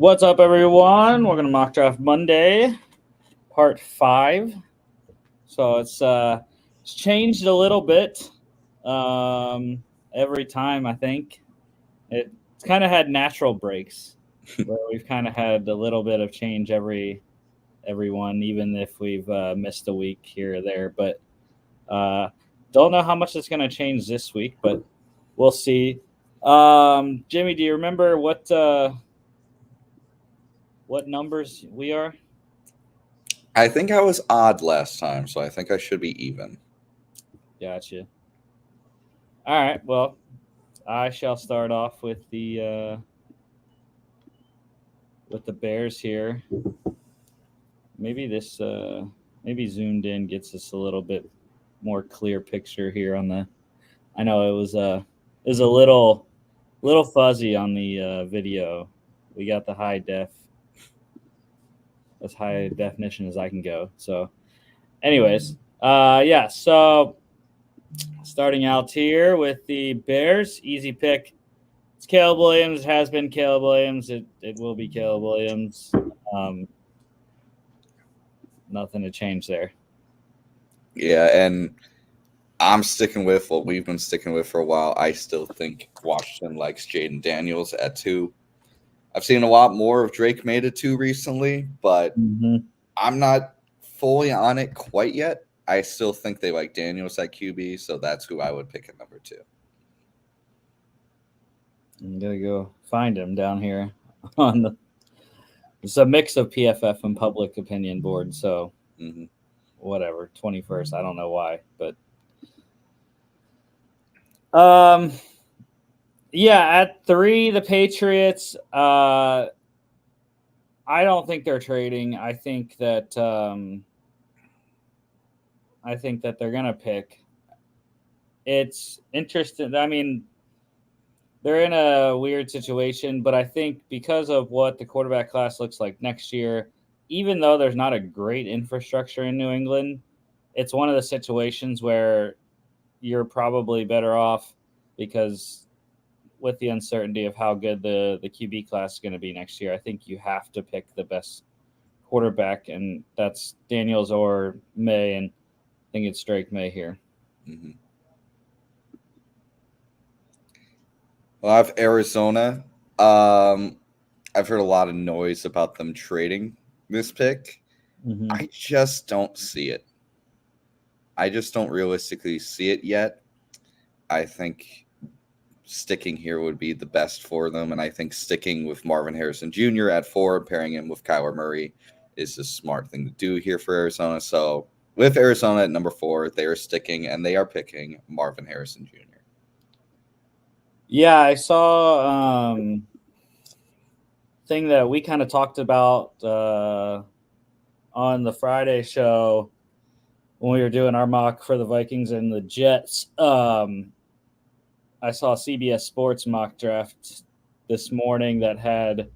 What's up, everyone? We're gonna mock draft Monday, part 5. So it's changed a little bit every time. I think it's kind of had natural breaks where we've kind of had a little bit of change everyone, even if we've missed a week here or there. But don't know how much it's gonna change this week, but we'll see. Jimmy, do you remember what numbers we are? I think I was odd last time, so I think I should be even. Gotcha. All right. Well, I shall start off with the Bears here. Maybe this maybe zoomed in gets us a little bit more clear picture here on the. I know it was a little fuzzy on the video. We got the high def, as high definition as I can go. So, anyways, yeah. So starting out here with the Bears, easy pick. It's Caleb Williams. It has been Caleb Williams. It will be Caleb Williams. Nothing to change there. Yeah, and I'm sticking with what we've been sticking with for a while. I still think Washington likes Jaden Daniels at 2. I've seen a lot more of Drake May at 2 recently, but I'm not fully on it quite yet. I still think they like Daniels at QB, so that's who I would pick at number 2. I'm gonna go find him down here on the. It's a mix of PFF and public opinion board, so whatever. 21st. I don't know why, but yeah, at 3, the Patriots. I don't think they're trading. I think that they're gonna pick. It's interesting. I mean, they're in a weird situation, but I think because of what the quarterback class looks like next year, even though there's not a great infrastructure in New England, it's one of the situations where you're probably better off because with the uncertainty of how good the QB class is going to be next year, I think you have to pick the best quarterback, and that's Daniels or May, and I think it's Drake May here. Well, I have Arizona. I've heard a lot of noise about them trading this pick. I just don't see it. I just don't realistically see it yet. I think sticking here would be the best for them, and I think sticking with Marvin Harrison Jr. at 4, pairing him with Kyler Murray, is the smart thing to do here for Arizona. So with Arizona at number 4, they are sticking, and they are picking Marvin Harrison Jr. Yeah, I saw thing that we kind of talked about on the Friday show when we were doing our mock for the Vikings and the Jets. I saw CBS Sports mock draft this morning that had,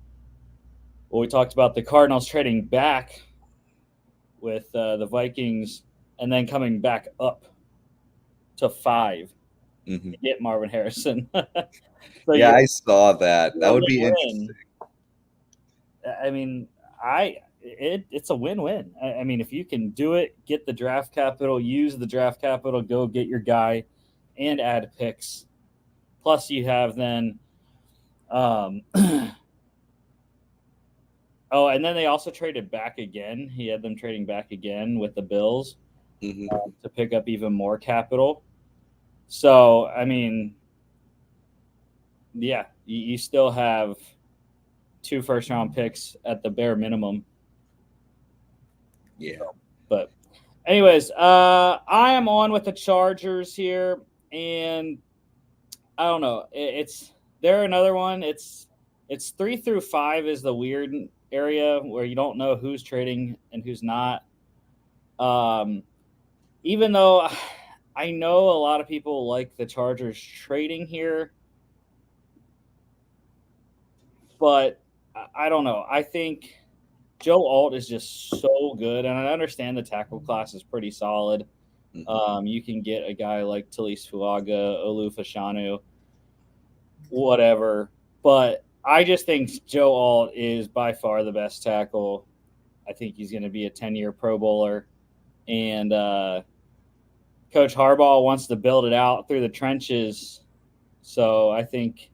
well, we talked about the Cardinals trading back with the Vikings and then coming back up to 5 to get Marvin Harrison. So yeah, I saw that. That would be interesting. I mean, it's a win-win. I mean, if you can do it, get the draft capital, use the draft capital, go get your guy, and add picks. Plus, you have then, oh, and then they also traded back again. He had them trading back again with the Bills to pick up even more capital. So, I mean, yeah, you still have 2 first-round picks at the bare minimum. Yeah. But anyways, I am on with the Chargers here, and I don't know. They're another one. It's 3 through 5 is the weird area where you don't know who's trading and who's not. Even though I know a lot of people like the Chargers trading here, but I don't know. I think Joe Alt is just so good, and I understand the tackle class is pretty solid. You can get a guy like Talise Fuaga, Olu Fashanu, whatever. But I just think Joe Alt is by far the best tackle. I think he's going to be a 10-year Pro Bowler. And Coach Harbaugh wants to build it out through the trenches. So I think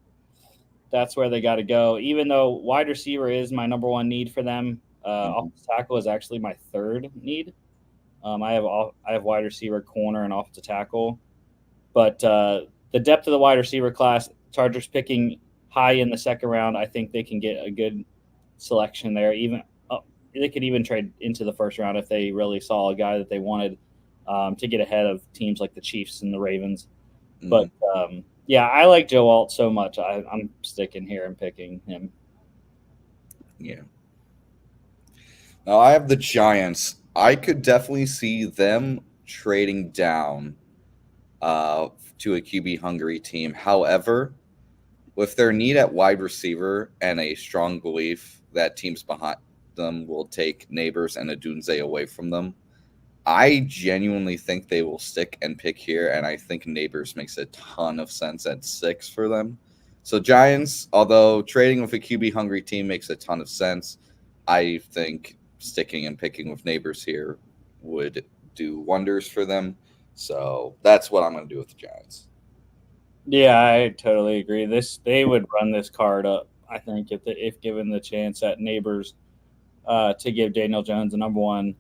that's where they got to go. Even though wide receiver is my number one need for them, offensive tackle is actually my third need. I have wide receiver, corner, and offensive tackle. But the depth of the wide receiver class, Chargers picking high in the second round, I think they can get a good selection there. Even they could even trade into the first round if they really saw a guy that they wanted to get ahead of teams like the Chiefs and the Ravens. But yeah, I like Joe Alt so much. I'm sticking here and picking him. Yeah. Now I have the Giants. I could definitely see them trading down to a QB hungry team. However, with their need at wide receiver and a strong belief that teams behind them will take Neighbors and Odunze away from them, I genuinely think they will stick and pick here, and I think Neighbors makes a ton of sense at 6 for them. So Giants, although trading with a QB hungry team makes a ton of sense, I think sticking and picking with Neighbors here would do wonders for them. So that's what I'm going to do with the Giants. Yeah, I totally agree. They would run this card up, I think, if given the chance at Neighbors to give Daniel Jones a number one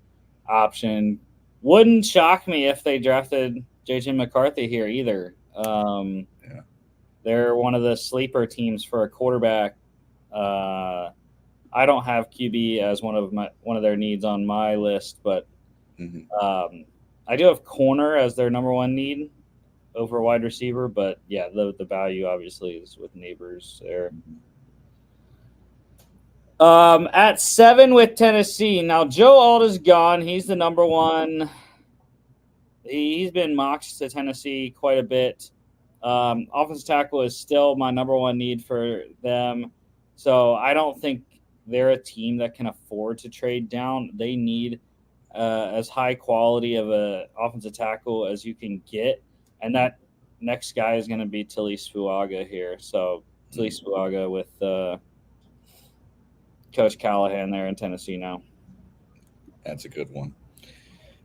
option. Wouldn't shock me if they drafted J.J. McCarthy here either. They're one of the sleeper teams for a quarterback. I don't have QB as one of their needs on my list, but I do have corner as their number one need over wide receiver. But yeah, the value obviously is with Neighbors there. At 7 with Tennessee. Now, Joe Alt is gone. He's the number one. He's been mocked to Tennessee quite a bit. Offensive tackle is still my number one need for them. So I don't think they're a team that can afford to trade down. They need as high quality of an offensive tackle as you can get. And that next guy is going to be Taliese Fuaga here. So Taliese Fuaga with Coach Callahan there in Tennessee now. That's a good one.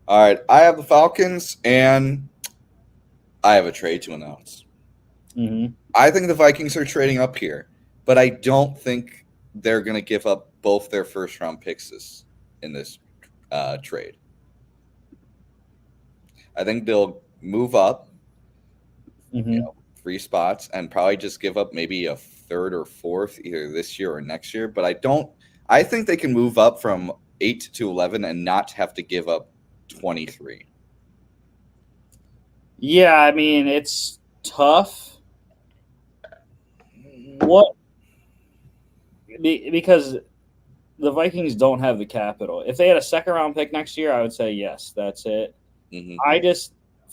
All right. I have the Falcons, and I have a trade to announce. I think the Vikings are trading up here, but I don't think they're going to give up both their first-round picks in this trade. I think they'll move up 3 spots and probably just give up maybe a third or fourth either this year or next year. But I think they can move up from 8 to 11 and not have to give up 23. Yeah, I mean, it's tough. Because the Vikings don't have the capital. If they had a second-round pick next year, I would say yes, that's it.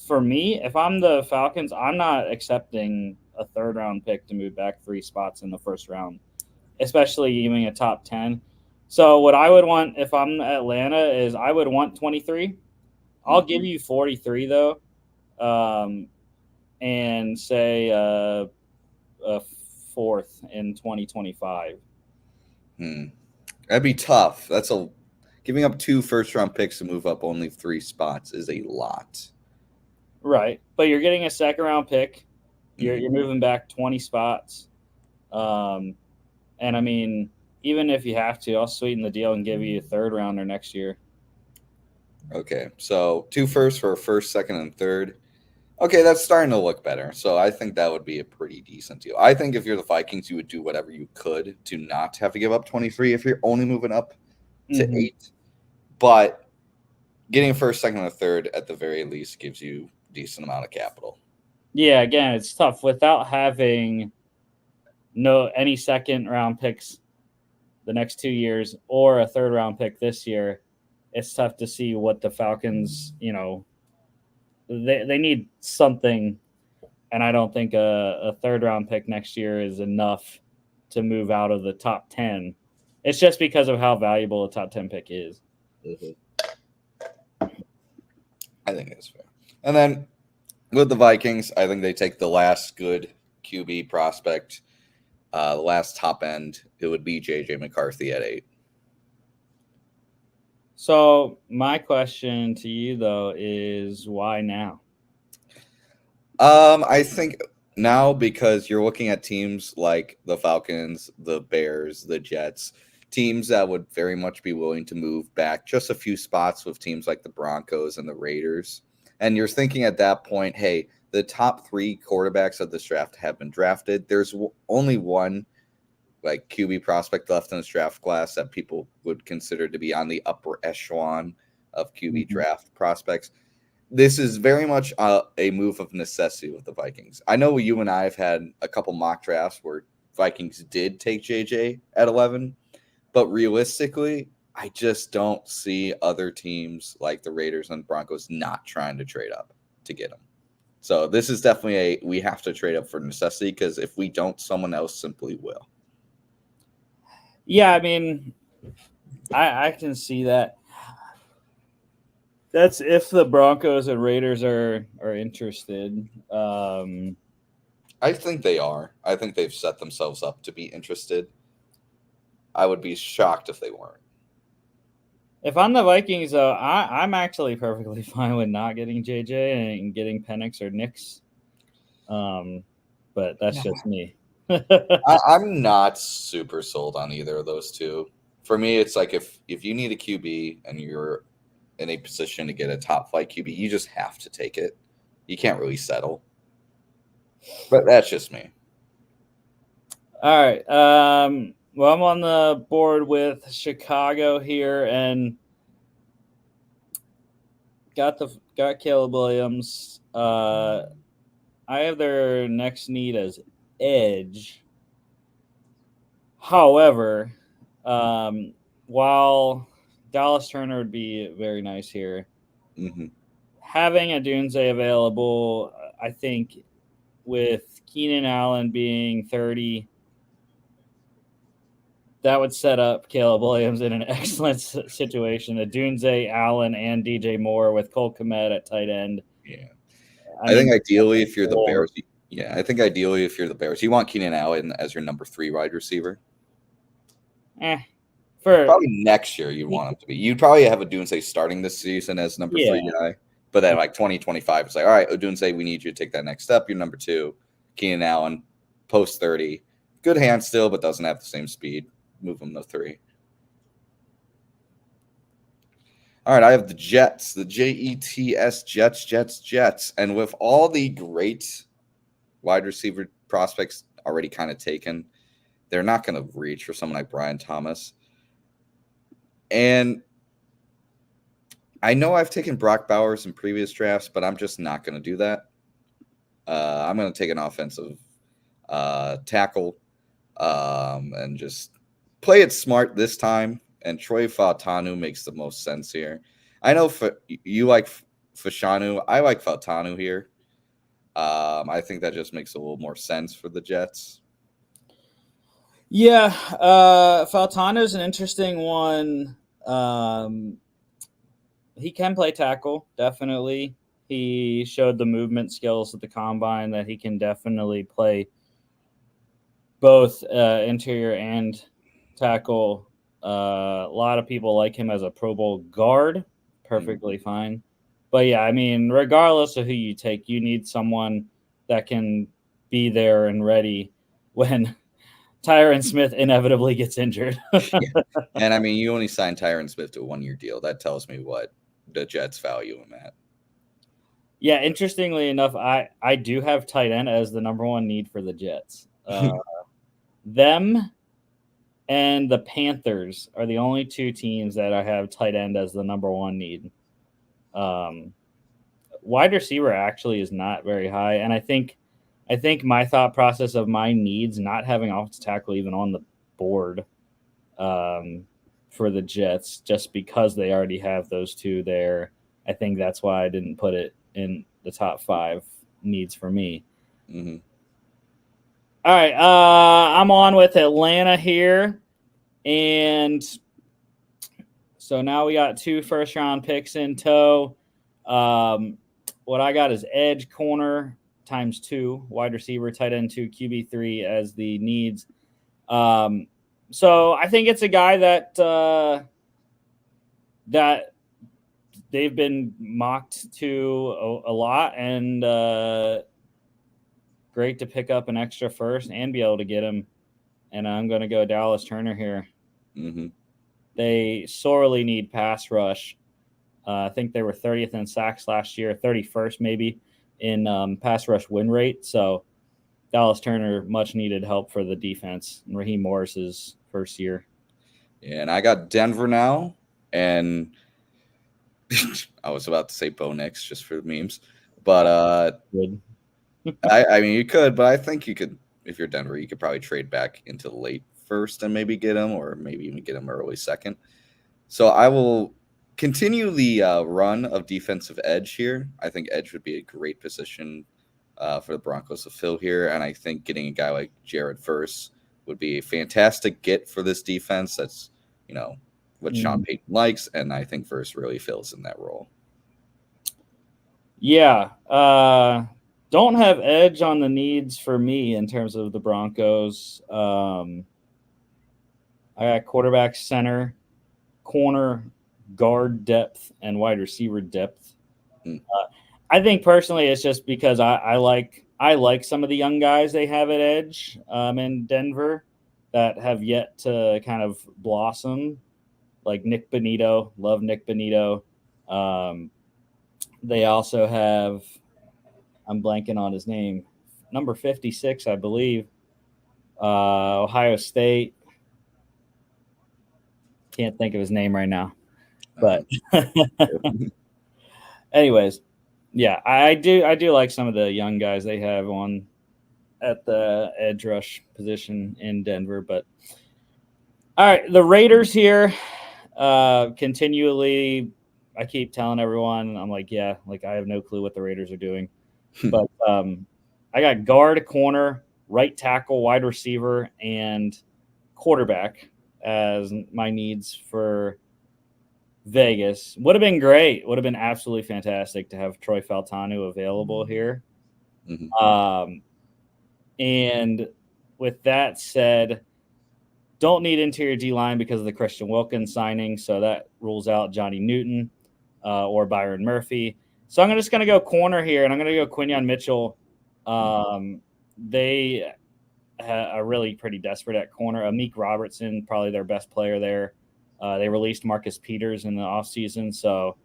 For me, if I'm the Falcons, I'm not accepting a third-round pick to move back 3 spots in the first round, especially even a top 10. So what I would want if I'm Atlanta is I would want 23. I'll give you 43 though, and say a fourth in 2025. That'd be tough. Giving up 2 first-round picks to move up only 3 spots is a lot. Right, but you're getting a second-round pick. You're moving back 20 spots, and I mean, even if you have to, I'll sweeten the deal and give you a third rounder next year. Okay, so 2 firsts for a first, second, and third. Okay, that's starting to look better. So I think that would be a pretty decent deal. I think if you're the Vikings, you would do whatever you could to not have to give up 23 if you're only moving up to 8. But getting a first, second, and a third at the very least gives you a decent amount of capital. Yeah, again, it's tough without having any second-round picks the next 2 years or a third-round pick this year. It's tough to see what the Falcons, they need something, and I don't think a third-round pick next year is enough to move out of the top 10. It's just because of how valuable a top 10 pick is. I think that's fair. And then with the Vikings, I think they take the last good QB prospect The last top end, it would be JJ McCarthy at 8. So my question to you though is why now? I think now because you're looking at teams like the Falcons, the Bears, the Jets, teams that would very much be willing to move back just a few spots with teams like the Broncos and the Raiders. And you're thinking at that point, hey, the top 3 quarterbacks of this draft have been drafted. There's only one like QB prospect left in this draft class that people would consider to be on the upper echelon of QB draft prospects. This is very much a move of necessity with the Vikings. I know you and I have had a couple mock drafts where Vikings did take JJ at 11, but realistically, I just don't see other teams like the Raiders and Broncos not trying to trade up to get him. So this is definitely we have to trade up for necessity, because if we don't, someone else simply will. Yeah, I mean, I can see that. That's if the Broncos and Raiders are interested. I think they are. I think they've set themselves up to be interested. I would be shocked if they weren't. If I'm the Vikings, though, I'm actually perfectly fine with not getting JJ and getting Penix or Nix. But that's just me. I'm not super sold on either of those two. For me, it's like if you need a QB and you're in a position to get a top flight QB, you just have to take it. You can't really settle. But that's just me. All right. Well, I'm on the board with Chicago here and got Caleb Williams. I have their next need as edge. However, while Dallas Turner would be very nice here, having a Odunze available, I think with Keenan Allen being 30, that would set up Caleb Williams in an excellent situation. Odunze, Allen, and DJ Moore with Cole Kmet at tight end. Yeah. I think ideally if you're the Bears, you want Keenan Allen as your number 3 wide receiver. Probably next year you'd want him to be. You'd probably have Odunze starting this season as number 3 guy. But then like 2025, it's like, all right, Odunze, we need you to take that next step. You're number 2. Keenan Allen, post 30. Good hand still, but doesn't have the same speed. Move him to 3. All right, I have the Jets, the Jets, Jets. And with all the great wide receiver prospects already kind of taken, they're not going to reach for someone like Brian Thomas. And I know I've taken Brock Bowers in previous drafts, but I'm just not going to do that. I'm going to take an offensive tackle and just play it smart this time. And Troy Fautanu makes the most sense here. I know you like Fashanu. I like Fautanu here. I think that just makes a little more sense for the Jets. Yeah, Fautanu is an interesting one. He can play tackle, definitely. He showed the movement skills at the combine that he can definitely play both interior and tackle. A lot of people like him as a Pro Bowl guard. Perfectly fine. But yeah, I mean, regardless of who you take, you need someone that can be there and ready when Tyron Smith inevitably gets injured. And I mean, you only signed Tyron Smith to a 1-year deal. That tells me what the Jets value him at. Yeah, interestingly enough, I do have tight end as the number 1 need for the Jets. Them and the Panthers are the only 2 teams that I have tight end as the number 1 need. Wide receiver actually is not very high, and I think my thought process of my needs not having offensive tackle even on the board for the Jets, just because they already have those 2 there. I think that's why I didn't put it in the top 5 needs for me. All right, I'm on with Atlanta here, and so now we got 2 first-round picks in tow. What I got is edge, corner times 2, wide receiver, tight end 2, QB 3 as the needs. So I think it's a guy that that they've been mocked to a lot, and great to pick up an extra first and be able to get him. And I'm going to go Dallas Turner here. Mm-hmm. They sorely need pass rush. I think they were 30th in sacks last year, 31st maybe in pass rush win rate. So Dallas Turner, much needed help for the defense. Raheem Morris's first year. And I got Denver now, and I was about to say Bo Nix just for the memes, but Good. I mean you could, but I think you could if you're Denver, you could probably trade back into the late first and maybe get him, or maybe even get him early second. So I will continue the run of defensive edge here. I think edge would be a great position for the Broncos to fill here, and I think getting a guy like Jared Verse would be a fantastic get for this defense. That's what Sean Payton likes, and I think Verse really fills in that role. Yeah, don't have edge on the needs for me in terms of the Broncos. I got quarterback, center, corner, guard depth, and wide receiver depth. I think personally, it's just because I like some of the young guys they have at edge in Denver that have yet to kind of blossom, like Nick Bonito. Love Nick Bonito. They also have, I'm blanking on his name, number 56, I believe, Ohio State. Can't think of his name right now, but anyways, yeah, I do like some of the young guys they have on at the edge rush position in Denver. But all right, the Raiders here, continually, I keep telling everyone, I'm like, yeah, like I have no clue what the Raiders are doing, but I got guard, corner, right tackle, wide receiver, and quarterback as my needs for Vegas. Would have been great. Would have been absolutely fantastic to have Troy Faltanu available here. Mm-hmm. And with that said, don't need interior D-line because of the Christian Wilkins signing, so that rules out Johnny Newton or Byron Murphy. So I'm just going to go corner here, and I'm going to go Quinyon Mitchell. They are really pretty desperate at corner. Amik Robertson, probably their best player there. They released Marcus Peters in the offseason, so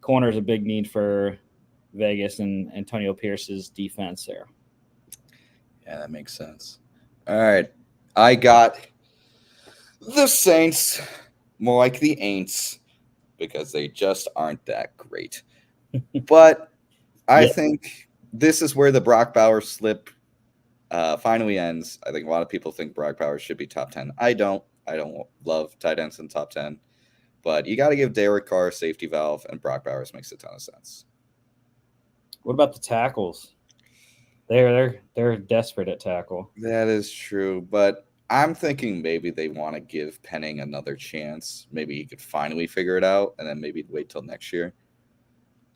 corner is a big need for Vegas and Antonio Pierce's defense there. Yeah, that makes sense. All right. I got the Saints, more like the Aints, because they just aren't that great. But I think this is where the Brock Bowers slip finally ends. I think a lot of people think Brock Bowers should be top 10. I don't love tight ends in top 10. But you got to give Derek Carr a safety valve, and Brock Bowers makes a ton of sense. What about the tackles? They're desperate at tackle. That is true, but I'm thinking maybe they want to give Penning another chance. Maybe he could finally figure it out, and then maybe wait till next year.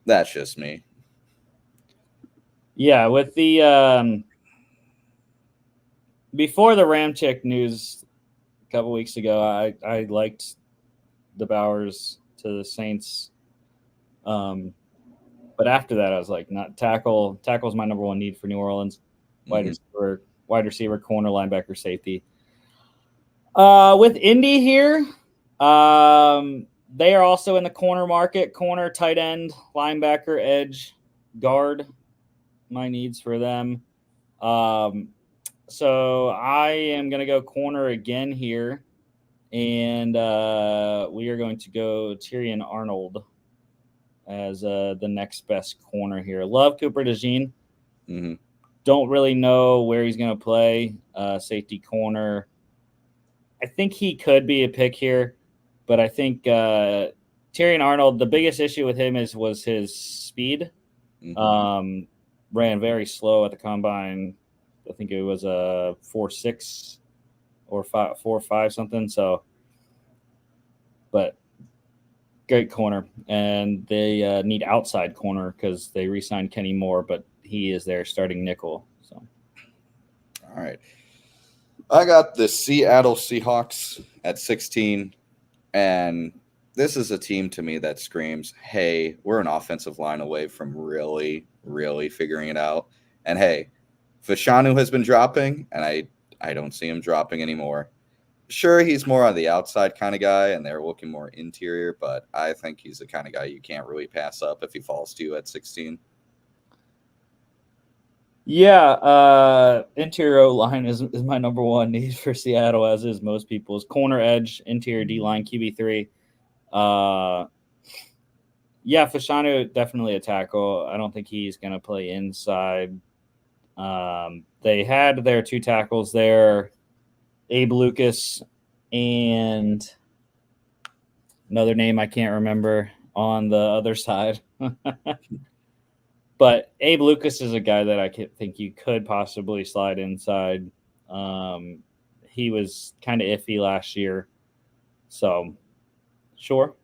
That's just me. Yeah, with the before the Ramchick news a couple weeks ago, I liked the Bowers to the Saints. But after that, I was like, not tackle. Tackle's my number one need for New Orleans. Wide receiver, corner, linebacker, safety. With Indy here, they are also in the corner market. Corner, tight end, linebacker, edge, guard. My needs for them. So I am going to go corner again here. And we are going to go Tyrion Arnold as the next best corner here. Love Cooper DeJean. Mm-hmm. Don't really know where he's going to play. Safety corner. I think he could be a pick here, but I think Tyrion Arnold, the biggest issue with him was his speed. Mm-hmm. Ran very slow at the combine. I think it was a 4.6 or 4.5 something. So, but great corner, and they need outside corner because they re-signed Kenny Moore, but he is their starting nickel. So, all right. I got the Seattle Seahawks at 16, and this is a team to me that screams, hey, we're an offensive line away from really, really figuring it out. And hey, Fashanu has been dropping, and I don't see him dropping anymore. Sure, he's more on the outside kind of guy, and they're looking more interior, but I think he's the kind of guy you can't really pass up if he falls to you at 16. Yeah, interior line is my number one need for Seattle, as is most people's. Corner, edge, interior D line, QB3. Yeah, Fashanu definitely a tackle. I don't think he's going to play inside. They had their two tackles there, Abe Lucas and another name I can't remember on the other side. But Abe Lucas is a guy that I think you could possibly slide inside. He was kind of iffy last year. So, sure.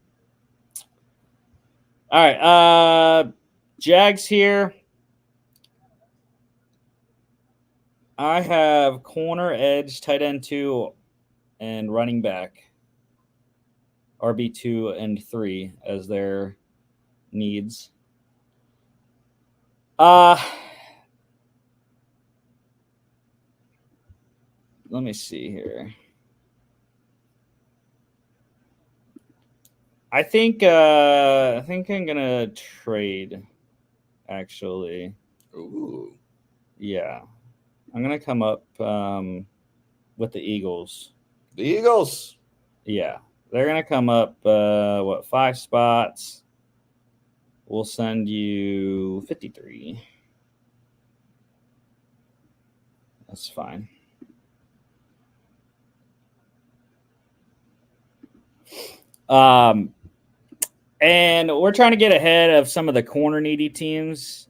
All right. Jags here. I have corner, edge, tight end 2, and running back RB2 and 3 as their needs. Let me see here. I think I'm gonna trade. Actually, Ooh, yeah, I'm gonna come up with the Eagles. the Eagles. Yeah, they're gonna come up 5 spots. We'll send you 53. That's fine. And we're trying to get ahead of some of the corner needy teams.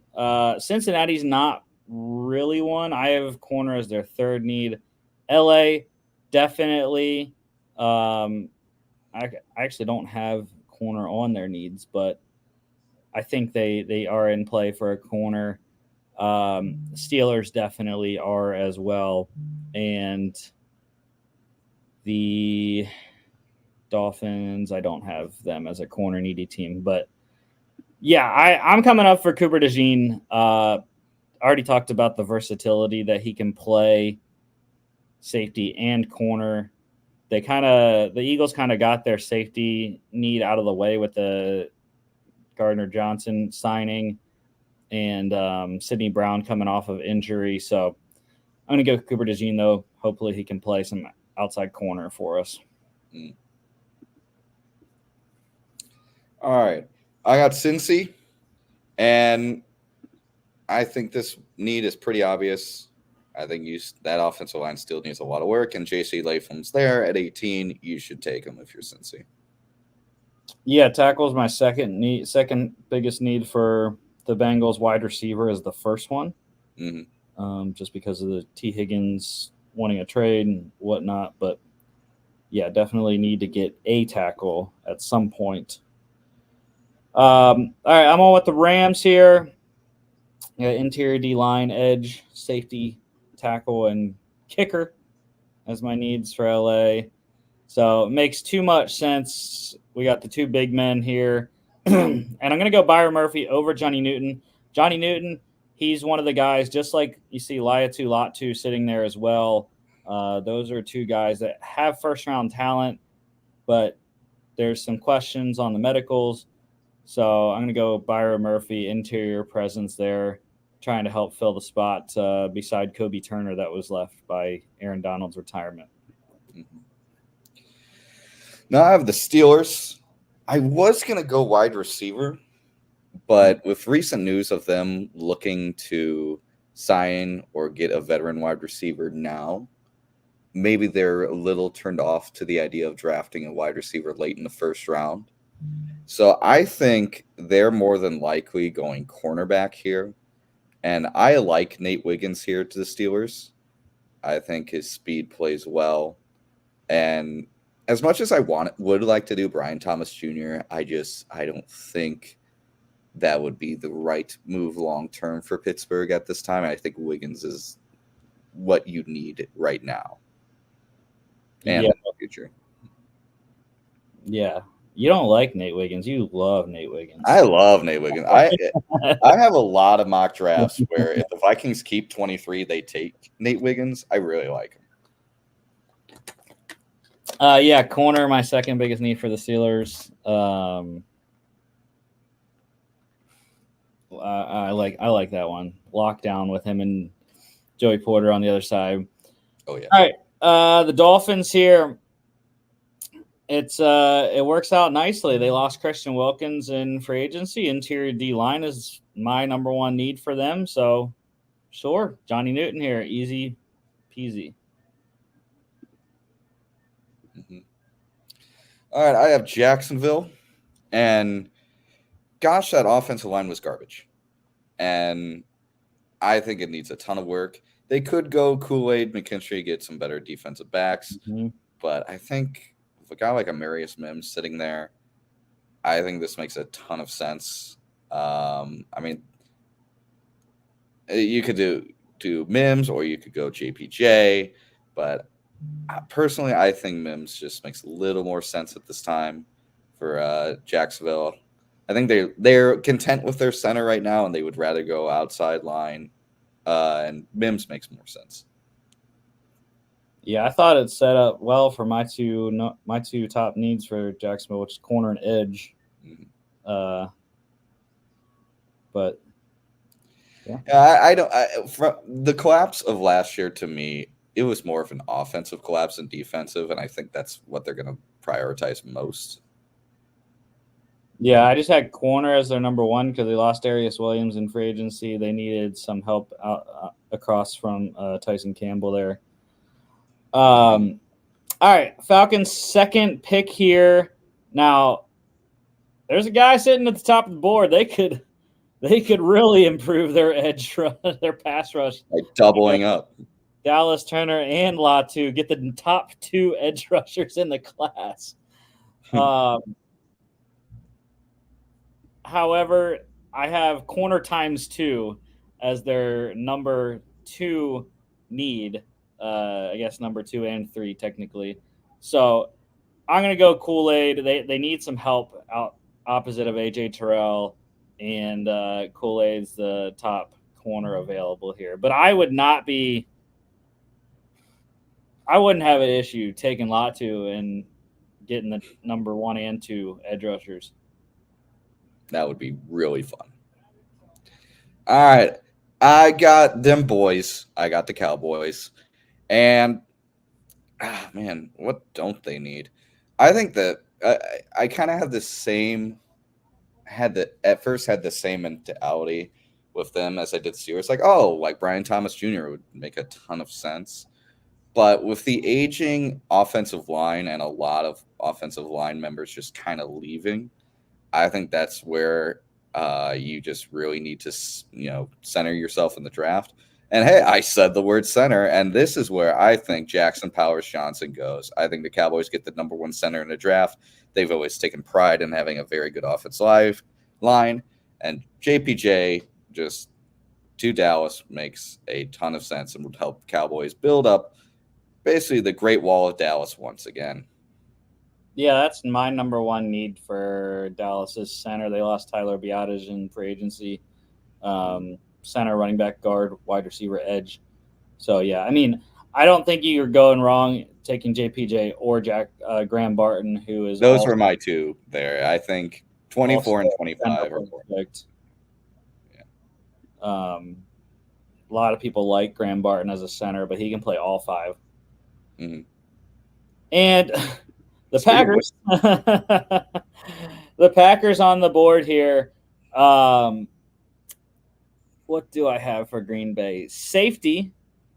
Cincinnati's not really one. I have corner as their third need. LA, definitely. I actually don't have corner on their needs, but I think they are in play for a corner. Steelers definitely are as well. And the Dolphins, I don't have them as a corner needy team, but yeah, I'm coming up for Cooper DeJean. I already talked about the versatility that he can play safety and corner. The Eagles kind of got their safety need out of the way with the Gardner Johnson signing and Sidney Brown coming off of injury. So I'm going to go Cooper DeJean, though. Hopefully he can play some outside corner for us. All right. I got Cincy, and I think this need is pretty obvious. I think that offensive line still needs a lot of work, and J.C. Latham's there at 18. You should take him if you're Cincy. Yeah, tackle's my second biggest need for the Bengals. Wide receiver is the first one, just because of the T. Higgins wanting a trade and whatnot. But yeah, definitely need to get a tackle at some point. All right, I'm on with the Rams here. Yeah, interior D line, edge, safety, tackle, and kicker as my needs for LA. So it makes too much sense. We got the two big men here. And I'm going to go Byron Murphy over Johnny Newton. Johnny Newton, he's one of the guys, just like you see Laiatu Latu sitting there as well. Those are two guys that have first-round talent, but there's some questions on the medicals. So I'm going to go Byron Murphy, interior presence there, trying to help fill the spot beside Kobe Turner that was left by Aaron Donald's retirement. Now I have the Steelers. I was going to go wide receiver, but with recent news of them looking to sign or get a veteran wide receiver now, maybe they're a little turned off to the idea of drafting a wide receiver late in the first round. So I think they're more than likely going cornerback here. And I like Nate Wiggins here to the Steelers. I think his speed plays well. And as much as I would like to do Brian Thomas Jr., I don't think that would be the right move long term for Pittsburgh at this time. I think Wiggins is what you need right now. and Yeah. in the future. Yeah. You don't like Nate Wiggins. You love Nate Wiggins. I love Nate Wiggins. I have a lot of mock drafts where if the Vikings keep 23, they take Nate Wiggins. I really like him. Yeah, corner, my second biggest need for the Steelers. I like that one. Lockdown with him and Joey Porter on the other side. Oh yeah. All right. The Dolphins here. It works out nicely. They lost Christian Wilkins in free agency. Interior D line is my number one need for them. So sure, Johnny Newton here, easy peasy. Mm-hmm. All right, I have Jacksonville, and gosh, that offensive line was garbage, and I think it needs a ton of work. They could go Kool-Aid McKinstry, get some better defensive backs, but I think with a guy like Amarius Mims sitting there, I think this makes a ton of sense. I mean, you could do Mims or you could go JPJ, but personally, I think Mims just makes a little more sense at this time for Jacksonville. I think they're content with their center right now, and they would rather go outside line. And Mims makes more sense. Yeah, I thought it set up well for my two top needs for Jacksonville, which is corner and edge. Mm-hmm. But yeah, I don't. From the collapse of last year, to me, it was more of an offensive collapse than defensive, and I think that's what they're going to prioritize most. Yeah, I just had corner as their number one because they lost Darius Williams in free agency. They needed some help out across from Tyson Campbell there. All right, Falcons' second pick here. Now, there's a guy sitting at the top of the board. They could really improve their their pass rush. Like doubling up. Dallas Turner and Latu get the top two edge rushers in the class. However, I have corner times 2 as their number 2 need. I guess number 2 and 3 technically. So I'm gonna go Kool-Aid. They need some help out opposite of AJ Terrell, and Kool-Aid's the top corner available here. But I wouldn't have an issue taking Latu and getting the number 1 and 2 edge rushers. That would be really fun. All right. I got them boys. I got the Cowboys. And, man, what don't they need? I think that I kind of have the same at first had the same mentality with them as I did Steelers. Like Brian Thomas Jr. would make a ton of sense. But with the aging offensive line and a lot of offensive line members just kind of leaving, I think that's where you just really need to, center yourself in the draft. And hey, I said the word center, and this is where I think Jackson Powers Johnson goes. I think the Cowboys get the number 1 center in the draft. They've always taken pride in having a very good offensive line, and JPJ just to Dallas makes a ton of sense and would help the Cowboys build up basically the Great Wall of Dallas once again. Yeah, that's my number 1 need for Dallas's center. They lost Tyler Biadasz in free agency. Center, running back, guard, wide receiver, edge. So, yeah, I mean, I don't think you're going wrong taking JPJ or Graham Barton, who is those were my 2 there. I think 24 and 25 are perfect. Yeah. A lot of people like Graham Barton as a center, but he can play all 5. Mm-hmm. And the Packers, the Packers on the board here. What do I have for Green Bay? Safety,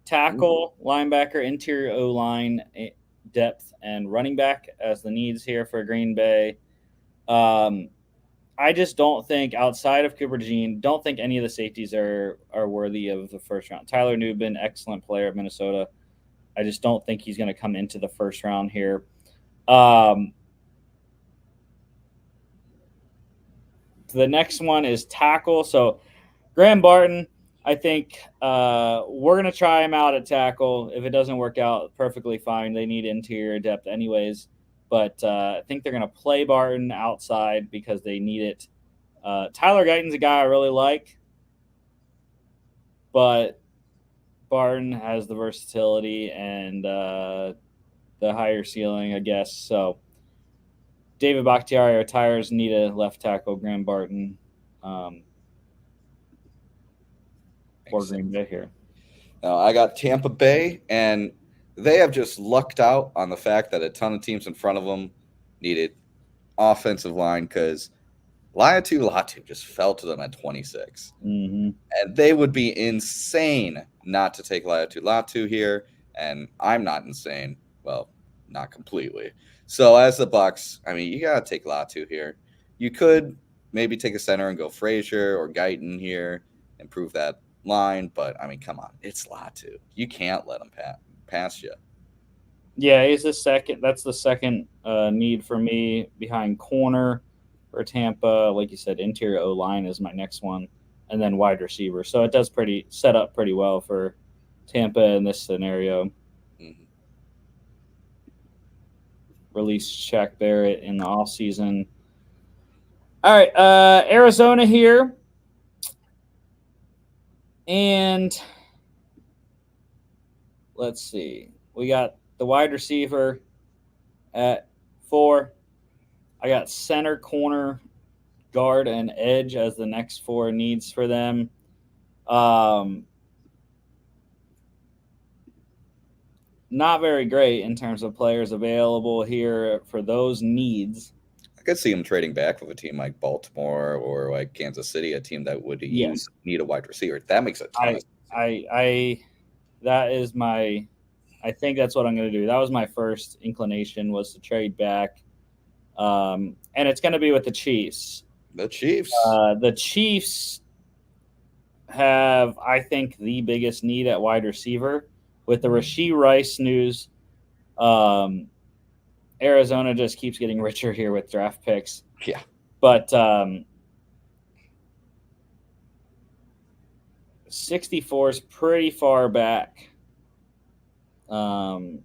tackle, linebacker, interior O-line, depth, and running back as the needs here for Green Bay. I just don't think, outside of Cooper DeJean, don't think any of the safeties are worthy of the first round. Tyler Nubin, excellent player of Minnesota. I just don't think he's going to come into the first round here. The next one is tackle. So Graham Barton, I think we're going to try him out at tackle. If it doesn't work out, perfectly fine. They need interior depth anyways. But I think they're going to play Barton outside because they need it. Tyler Guyton's a guy I really like, but Barton has the versatility and the higher ceiling, I guess. So David Bakhtiari retires, need a left tackle, Graham Barton for Green Bay here. Now, I got Tampa Bay, and they have just lucked out on the fact that a ton of teams in front of them needed offensive line because Laiatu Latu just fell to them at 26. Mm-hmm. And they would be insane not to take Laiatu Latu here, and I'm not insane. Well, not completely. So as the Bucks, I mean, you got to take Latu here. You could maybe take a center and go Frazier or Guyton here, improve that line, but I mean, come on, it's Latu. You can't let him pass you. Yeah, he's the second. That's the second need for me behind corner for Tampa. Like you said, interior O line is my next one, and then wide receiver. So it does set up pretty well for Tampa in this scenario. Mm-hmm. Release Shaq Barrett in the offseason. All right, Arizona here. And let's see. We got the wide receiver at 4. I got center, corner, guard, and edge as the next 4 needs for them. Not very great in terms of players available here for those needs. I could see him trading back with a team like Baltimore or like Kansas City, a team that would need a wide receiver. That makes a ton of sense. I think that's what I'm going to do. That was my first inclination, was to trade back. And it's going to be with the Chiefs. The Chiefs have, I think, the biggest need at wide receiver. With the Rashee Rice news, Arizona just keeps getting richer here with draft picks. Yeah. But 64 is pretty far back to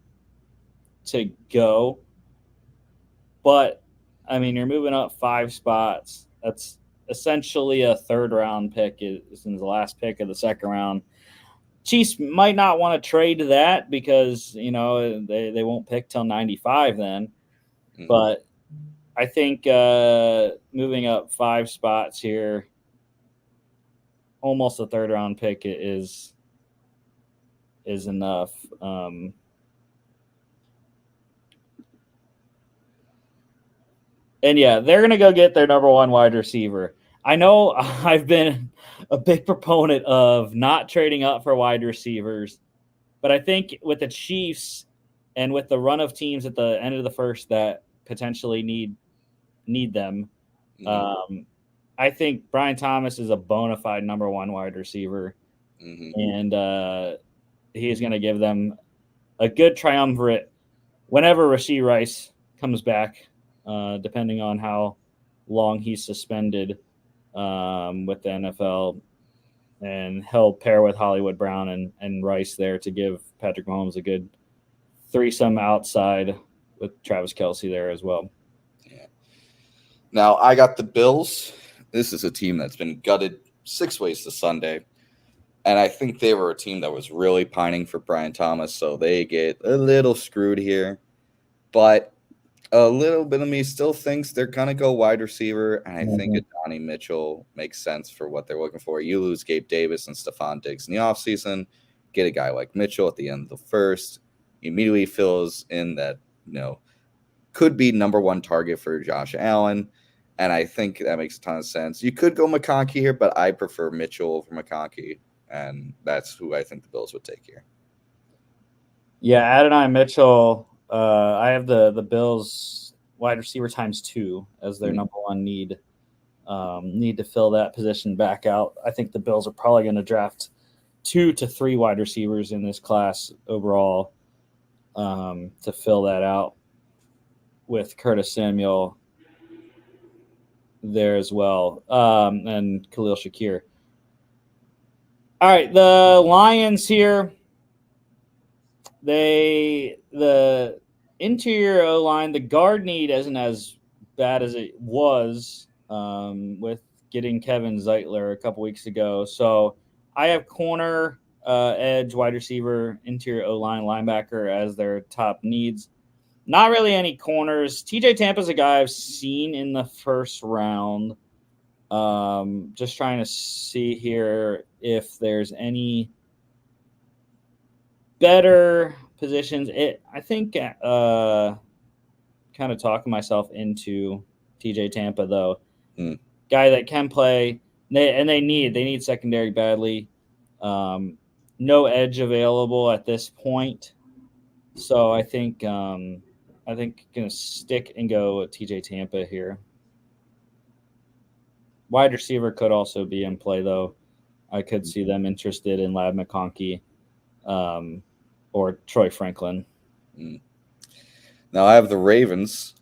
go. But, I mean, you're moving up 5 spots. That's essentially a third-round pick. Is in the last pick of the second round. Chiefs might not want to trade that because, you know, they won't pick till 95 then. Mm-hmm. But I think moving up 5 spots here, almost a third-round pick is enough. And, yeah, they're going to go get their number 1 wide receiver. I know I've been a big proponent of not trading up for wide receivers, but I think with the Chiefs and with the run of teams at the end of the first that potentially need them, mm-hmm. I think Brian Thomas is a bona fide number 1 wide receiver, mm-hmm. and he's going to give them a good triumvirate whenever Rashee Rice comes back, depending on how long he's suspended with the NFL, and he'll pair with Hollywood Brown and Rice there to give Patrick Mahomes a good threesome outside with Travis Kelce there as well. Yeah. Now I got the Bills. This is a team that's been gutted 6 ways to Sunday, and I think they were a team that was really pining for Brian Thomas, so they get a little screwed here, but a little bit of me still thinks they're going to go wide receiver, and I think Adonai Mitchell makes sense for what they're looking for. You lose Gabe Davis and Stephon Diggs in the offseason, get a guy like Mitchell at the end of the first, immediately fills in that, you know, could be number 1 target for Josh Allen, and I think that makes a ton of sense. You could go McConkey here, but I prefer Mitchell over McConkey, and that's who I think the Bills would take here. Yeah, Adonai Mitchell, I have the Bills wide receiver ×2 as their number 1 need. Need to fill that position back out. I think the Bills are probably going to draft 2 to 3 wide receivers in this class overall to fill that out, with Curtis Samuel there as well, and Khalil Shakir. All right, the Lions here. The interior O line, the guard need isn't as bad as it was with getting Kevin Zeitler a couple weeks ago. So I have corner, edge, wide receiver, interior O line, linebacker as their top needs. Not really any corners. TJ Tampa's a guy I've seen in the first round. Just trying to see here if there's any better positions. I think kind of talking myself into TJ Tampa though. Guy that can play, they need secondary badly. No edge available at this point, so I think gonna stick and go with TJ Tampa here. Wide receiver could also be in play though. I could see them interested in Ladd McConkey. Or Troy Franklin. Now I have the Ravens.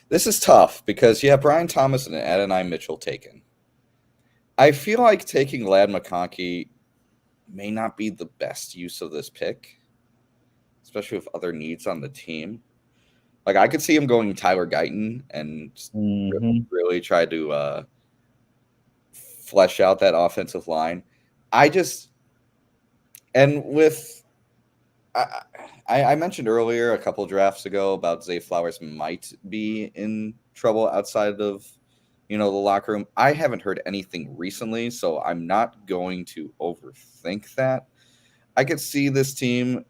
This is tough because you have Brian Thomas and Adonai Mitchell taken. I feel like taking Ladd McConkey may not be the best use of this pick, especially with other needs on the team. Like I could see him going Tyler Guyton and really try to flesh out that offensive line. I mentioned earlier a couple drafts ago about Zay Flowers might be in trouble outside of, the locker room. I haven't heard anything recently, so I'm not going to overthink that. I could see this team,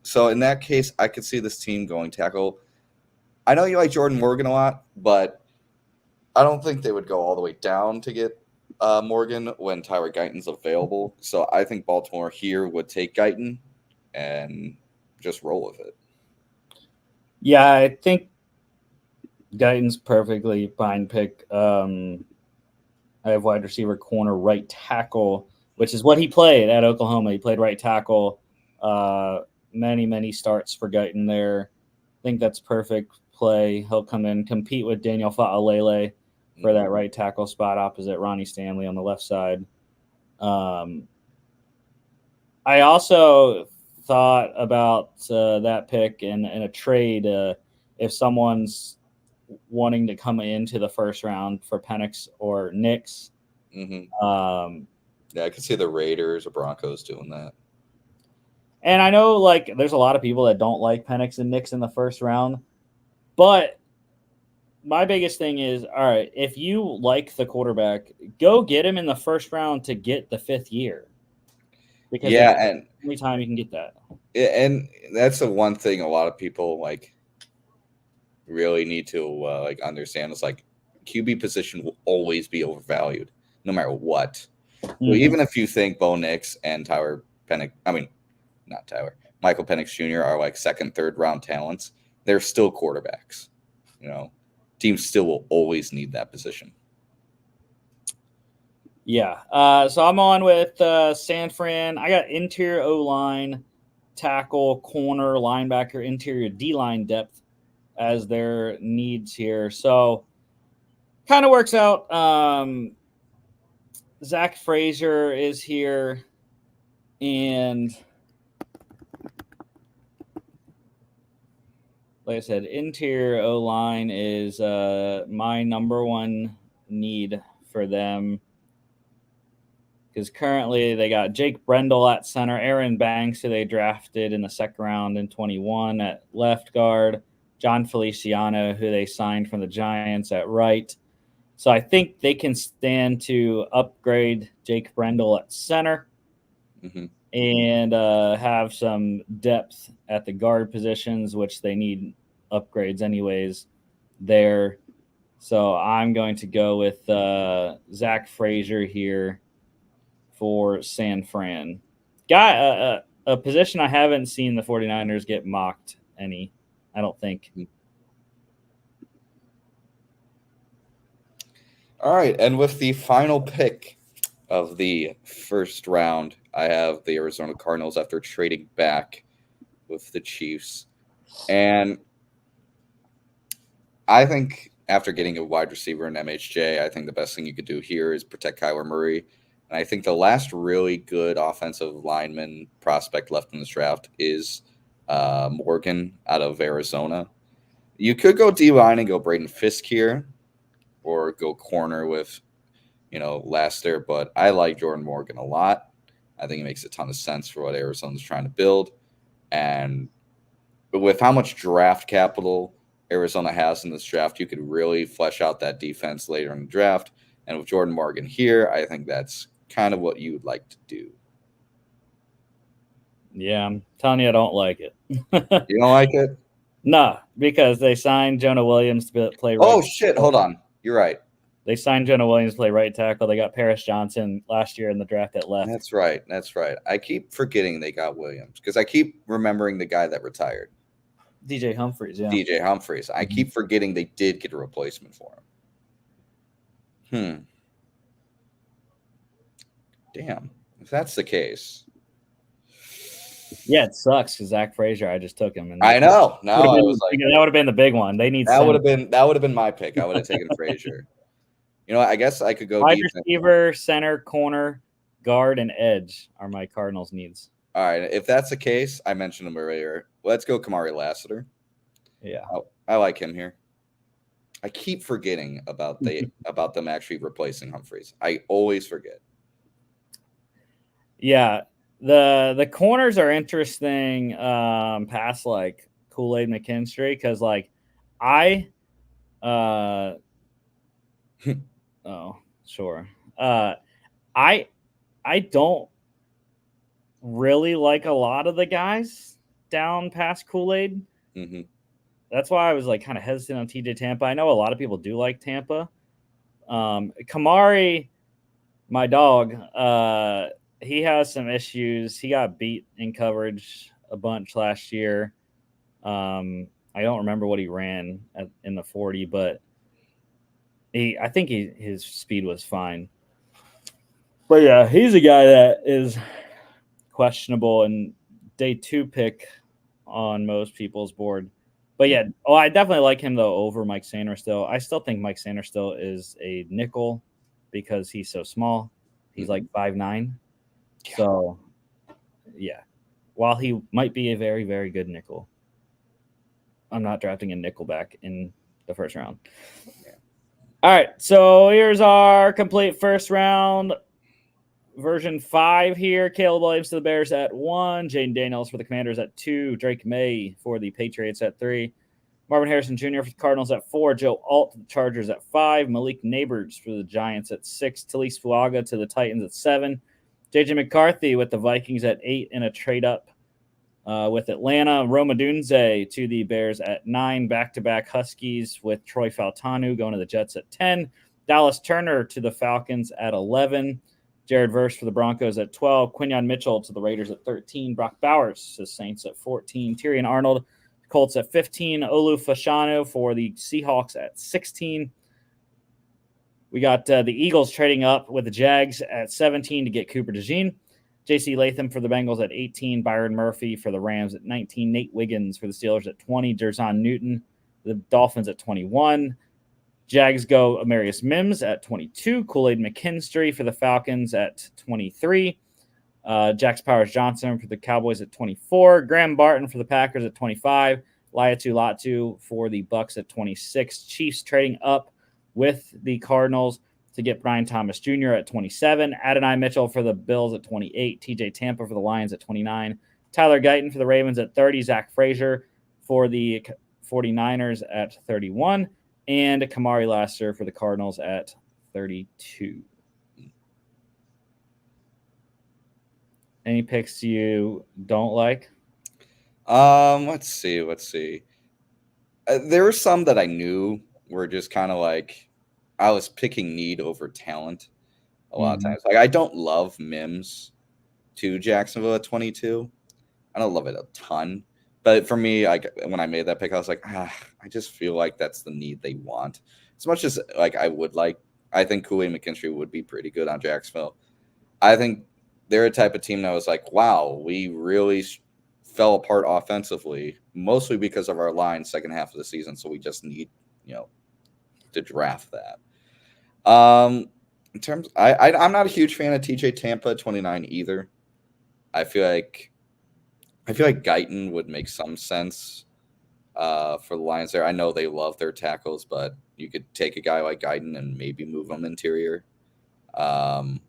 so in that case, I could see this team going tackle. I know you like Jordan Morgan a lot, but I don't think they would go all the way down to get Morgan when Tyler Guyton's available. So I think Baltimore here would take Guyton and just roll with it. Yeah, I think Guyton's perfectly fine pick. I have wide receiver, corner, right tackle, which is what he played at Oklahoma. He played right tackle. Many starts for Guyton there. I think that's perfect play. He'll come in, compete with Daniel Fa'alele for that right tackle spot opposite Ronnie Stanley on the left side. I also thought about that pick in a trade if someone's wanting to come into the first round for Penix or Nix. Yeah, I could see the Raiders or Broncos doing that. And I know there's a lot of people that don't like Penix and Nix in the first round, but my biggest thing is, all right, if you like the quarterback, go get him in the first round to get the 5th year. Because and any time you can get that. And that's the one thing a lot of people really need to understand is QB position will always be overvalued no matter what. Mm-hmm. So even if you think Bo Nix and Michael Penix Jr. are second, third round talents, they're still quarterbacks. Teams still will always need that position. Yeah. So I'm on with San Fran. I got interior O-line, tackle, corner, linebacker, interior D-line depth as their needs here. So kind of works out. Zach Frazier is here. And like I said, interior O-line is my number one need for them. Because currently they got Jake Brendel at center, Aaron Banks, who they drafted in the second round in 21 at left guard, John Feliciano, who they signed from the Giants at right. So I think they can stand to upgrade Jake Brendel at center and have some depth at the guard positions, which they need upgrades anyways there. So I'm going to go with Zach Frazier here for San Fran. A position I haven't seen the 49ers get mocked any, I don't think. All right, and with the final pick of the first round, I have the Arizona Cardinals after trading back with the Chiefs. And I think after getting a wide receiver in MHJ, I think the best thing you could do here is protect Kyler Murray. And I think the last really good offensive lineman prospect left in this draft is Morgan out of Arizona. You could go D-line and go Braden Fisk here, or go corner with, Laster, but I like Jordan Morgan a lot. I think it makes a ton of sense for what Arizona's trying to build. And with how much draft capital Arizona has in this draft, you could really flesh out that defense later in the draft. And with Jordan Morgan here, I think that's kind of what you would like to do. Yeah, I'm telling you, I don't like it. You don't like it? No, because they signed Jonah Williams to play right. Oh, shit. Hold on. You're right. They signed Jonah Williams to play right tackle. They got Paris Johnson last year in the draft that left. That's right. I keep forgetting they got Williams because I keep remembering the guy that retired. DJ Humphries, yeah. DJ Humphries. I keep forgetting they did get a replacement for him. Damn. If that's the case. Yeah, it sucks because Zach Frazier, I just took him. And I know. No, I was like, that would have been the big one. They need that would have been my pick. I would have taken Frazier. I guess I could go wide receiver, center, corner, guard, and edge are my Cardinals needs. All right. If that's the case, I mentioned him earlier. Let's go Kamari Lassiter. Yeah. I like him here. I keep forgetting about them actually replacing Humphries. I always forget. Yeah. The corners are interesting past like Kool-Aid McKinstry because like oh, sure. I don't really like a lot of the guys down past Kool-Aid. Mm-hmm. That's why I was like kind of hesitant on TJ Tampa. I know a lot of people do like Tampa. Kamari, my dog, he has some issues. He got beat in coverage a bunch last year. I don't remember what he ran in the 40, but I think his speed was fine. But yeah, he's a guy that is questionable and day 2 pick on most people's board. But yeah, I definitely like him though over Mike Sainristil. I still think Mike Sainristil is a nickel because he's so small. He's like 5'9". Yeah. So yeah, while he might be a very, very good nickel, I'm not drafting a nickel back in the first round. Yeah. All right, so here's our complete first round. Version 5 here. Caleb Williams to the Bears at 1. Jaden Daniels for the Commanders at 2. Drake May for the Patriots at 3. Marvin Harrison Jr. for the Cardinals at 4. Joe Alt to the Chargers at 5. Malik Neighbors for the Giants at 6. Talise Fuaga to the Titans at 7. J.J. McCarthy with the Vikings at 8 in a trade up with Atlanta. Roma Dunze to the Bears at 9. Back-to-back Huskies with Troy Fautanu going to the Jets at 10. Dallas Turner to the Falcons at 11. Jared Verse for the Broncos at 12. Quinyon Mitchell to the Raiders at 13. Brock Bowers to the Saints at 14. Tyrion Arnold, Colts at 15. Olu Fashanu for the Seahawks at 16. We got the Eagles trading up with the Jags at 17 to get Cooper DeJean. J.C. Latham for the Bengals at 18. Byron Murphy for the Rams at 19. Nate Wiggins for the Steelers at 20. Jerzon Newton, the Dolphins at 21. Jags go Amarius Mims at 22. Kool-Aid McKinstry for the Falcons at 23. Jax Powers Johnson for the Cowboys at 24. Graham Barton for the Packers at 25. Laiatu Latu for the Bucks at 26. Chiefs trading up with the Cardinals to get Brian Thomas Jr. at 27. Adonai Mitchell for the Bills at 28. TJ Tampa for the Lions at 29. Tyler Guyton for the Ravens at 30. Zach Frazier for the 49ers at 31. And Kamari Lassiter for the Cardinals at 32. Any picks you don't like? Let's see. There were some that I knew were just kind of like I was picking need over talent a lot of times. Like I don't love Mims to Jacksonville at 22. I don't love it a ton. But for me, when I made that pick, I was like, I just feel like that's the need they want. As much as like I think Kool-Aid McKinstry would be pretty good on Jacksonville. I think they're a type of team that was like, wow, we really fell apart offensively, mostly because of our line second half of the season. So we just need, to draft that. In terms, I'm not a huge fan of TJ Tampa at 29 either. I feel like Guyton would make some sense for the Lions there. I know they love their tackles, but you could take a guy like Guyton and maybe move him interior. But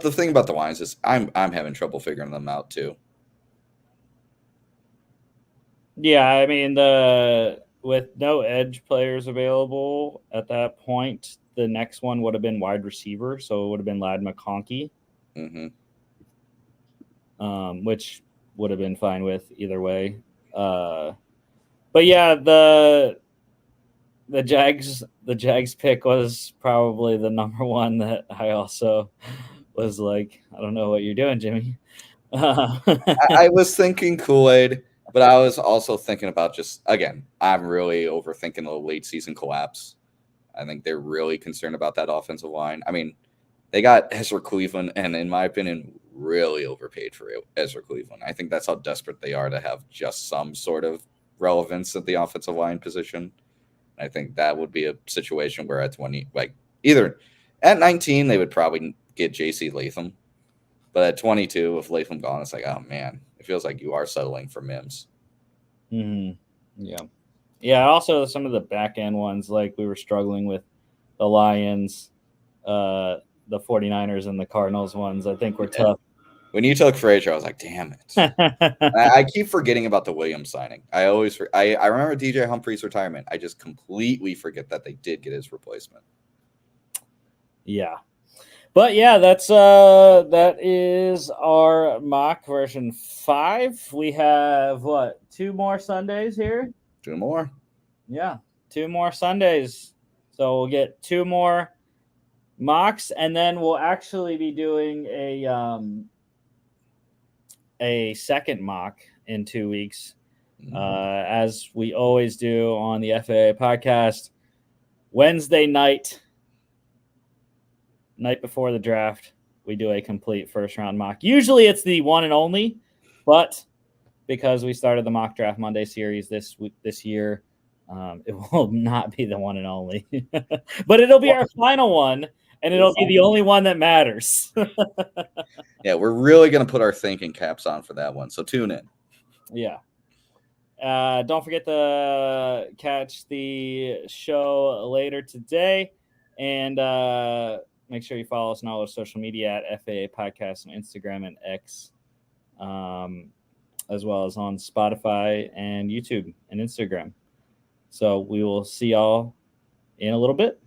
the thing about the Lions is I'm having trouble figuring them out too. Yeah, I mean with no edge players available at that point, the next one would have been wide receiver, so it would have been Ladd McConkey, which would have been fine with either way. But yeah, the Jags pick was probably the number one that I also was like, I don't know what you're doing, Jimmy. I was thinking Kool-Aid, but I was also thinking about again, I'm really overthinking the late season collapse. I think they're really concerned about that offensive line. I mean, they got Ezra Cleveland, and in my opinion, really overpaid for Ezra Cleveland. I think that's how desperate they are to have just some sort of relevance at the offensive line position. I think that would be a situation where at 20, either at 19, they would probably get J.C. Latham. But at 22, with Latham gone, it's like, oh, man, it feels like you are settling for Mims. Mm-hmm. Yeah. Yeah, also some of the back end ones, like we were struggling with the Lions, the 49ers, and the Cardinals ones, I think were tough. When you took Frazier, I was like, damn it. I keep forgetting about the Williams signing. I remember DJ Humphrey's retirement. I just completely forget that they did get his replacement. Yeah. But yeah, that is our mock version 5. We have 2 more Sundays here? 2 more. Yeah, 2 more Sundays. So we'll get 2 more mocks, and then we'll actually be doing a second mock in 2 weeks, as we always do on the FAA podcast. Wednesday night before the draft, we do a complete first round mock. Usually it's the one and only, but because we started the mock draft Monday series this year, it will not be the one and only, but it'll be our final one, and it'll be the only one that matters. Yeah, we're really going to put our thinking caps on for that one, so tune in. Yeah. Don't forget to catch the show later today, and make sure you follow us on all our social media at FAA Podcast on Instagram and X, as well as on Spotify and YouTube and Instagram. So we will see y'all in a little bit.